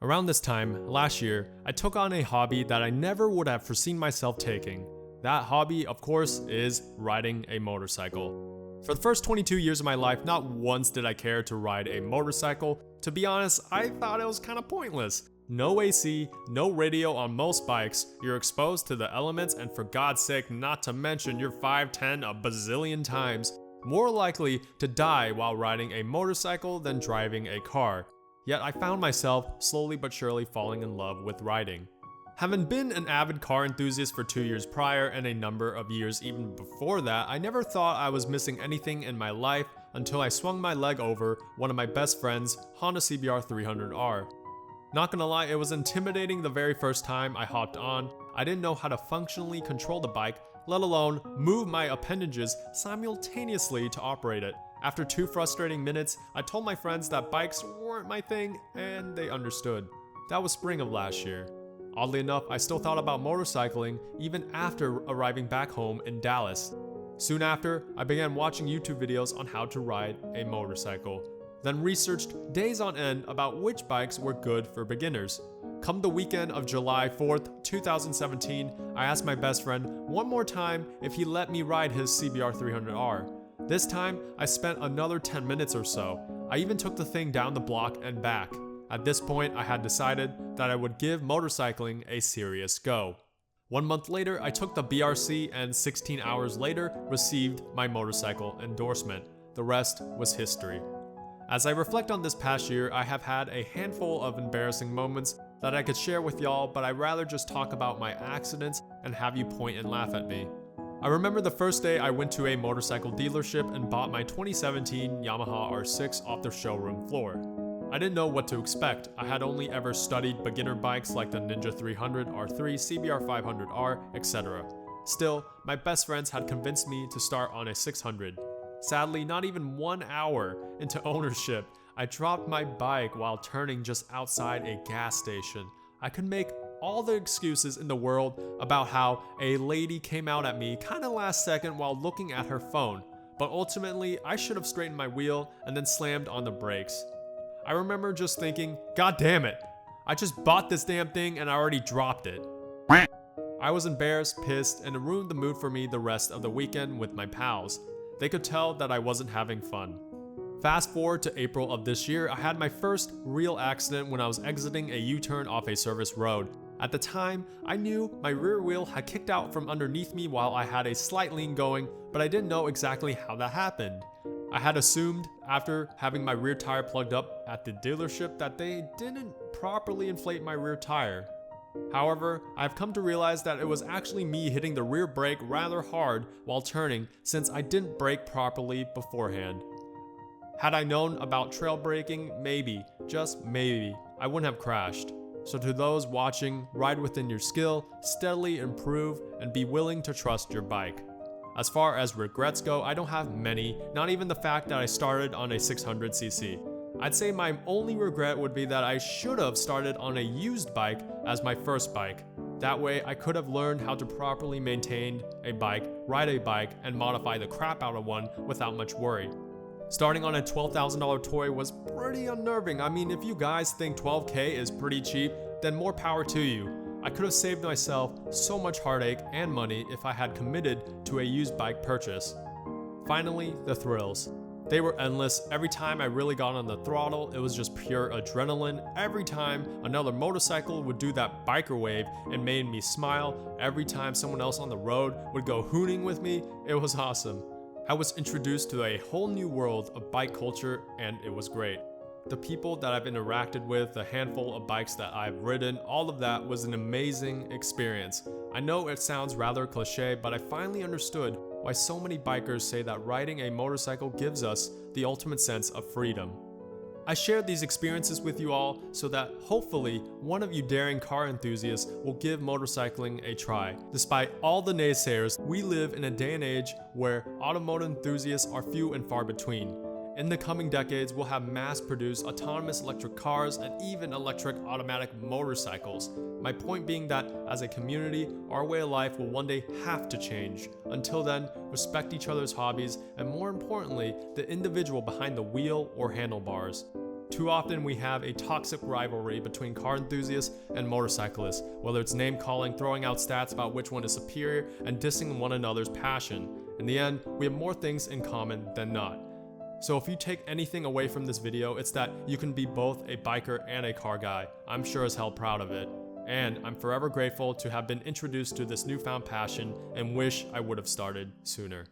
Around this time, last year, I took on a hobby that I never would have foreseen myself taking. That hobby, of course, is riding a motorcycle. For the first 22 years of my life, not once did I care to ride a motorcycle. To be honest, I thought it was kind of pointless. No AC, no radio on most bikes, you're exposed to the elements, and for God's sake, not to mention you're 5'10" a bazillion times, more likely to die while riding a motorcycle than driving a car. Yet I found myself slowly but surely falling in love with riding. Having been an avid car enthusiast for 2 years prior and a number of years even before that, I never thought I was missing anything in my life until I swung my leg over one of my best friend's Honda CBR 300R. Not gonna lie, it was intimidating the very first time I hopped on. I didn't know how to functionally control the bike, let alone move my appendages simultaneously to operate it. After 2 frustrating minutes, I told my friends that bikes weren't my thing, and they understood. That was spring of last year. Oddly enough, I still thought about motorcycling even after arriving back home in Dallas. Soon after, I began watching YouTube videos on how to ride a motorcycle, then researched days on end about which bikes were good for beginners. Come the weekend of July 4th, 2017, I asked my best friend one more time if he let me ride his CBR 300R. This time, I spent another 10 minutes or so. I even took the thing down the block and back. At this point, I had decided that I would give motorcycling a serious go. 1 month later, I took the BRC and 16 hours later, received my motorcycle endorsement. The rest was history. As I reflect on this past year, I have had a handful of embarrassing moments that I could share with y'all, but I'd rather just talk about my accidents and have you point and laugh at me. I remember the first day I went to a motorcycle dealership and bought my 2017 Yamaha R6 off the showroom floor. I didn't know what to expect. I had only ever studied beginner bikes like the Ninja 300, R3, CBR 500R, etc. Still, my best friends had convinced me to start on a 600. Sadly, not even 1 hour into ownership, I dropped my bike while turning just outside a gas station. I could make all the excuses in the world about how a lady came out at me kinda last second while looking at her phone, but ultimately I should have straightened my wheel and then slammed on the brakes. I remember just thinking, God damn it, I just bought this damn thing and I already dropped it. I was embarrassed, pissed, and it ruined the mood for me the rest of the weekend with my pals. They could tell that I wasn't having fun. Fast forward to April of this year, I had my first real accident when I was exiting a U-turn off a service road. At the time, I knew my rear wheel had kicked out from underneath me while I had a slight lean going, but I didn't know exactly how that happened. I had assumed, after having my rear tire plugged up at the dealership, that they didn't properly inflate my rear tire. However, I've come to realize that it was actually me hitting the rear brake rather hard while turning, since I didn't brake properly beforehand. Had I known about trail braking, maybe, just maybe, I wouldn't have crashed. So to those watching, ride within your skill, steadily improve, and be willing to trust your bike. As far as regrets go, I don't have many, not even the fact that I started on a 600cc. I'd say my only regret would be that I should have started on a used bike as my first bike. That way, I could have learned how to properly maintain a bike, ride a bike, and modify the crap out of one without much worry. Starting on a $12,000 toy was pretty unnerving. I mean, if you guys think $12K is pretty cheap, then more power to you. I could have saved myself so much heartache and money if I had committed to a used bike purchase. Finally, the thrills. They were endless. Every time I really got on the throttle, it was just pure adrenaline. Every time another motorcycle would do that biker wave, it made me smile. Every time someone else on the road would go hooning with me, it was awesome. I was introduced to a whole new world of bike culture, and it was great. The people that I've interacted with, the handful of bikes that I've ridden, all of that was an amazing experience. I know it sounds rather cliche, but I finally understood why so many bikers say that riding a motorcycle gives us the ultimate sense of freedom. I shared these experiences with you all so that hopefully one of you daring car enthusiasts will give motorcycling a try. Despite all the naysayers, we live in a day and age where automotive enthusiasts are few and far between. In the coming decades, we'll have mass-produced autonomous electric cars and even electric automatic motorcycles. My point being that as a community, our way of life will one day have to change. Until then, respect each other's hobbies and more importantly, the individual behind the wheel or handlebars. Too often we have a toxic rivalry between car enthusiasts and motorcyclists, whether it's name calling, throwing out stats about which one is superior, and dissing one another's passion. In the end, we have more things in common than not. So if you take anything away from this video, it's that you can be both a biker and a car guy. I'm sure as hell proud of it. And I'm forever grateful to have been introduced to this newfound passion and wish I would have started sooner.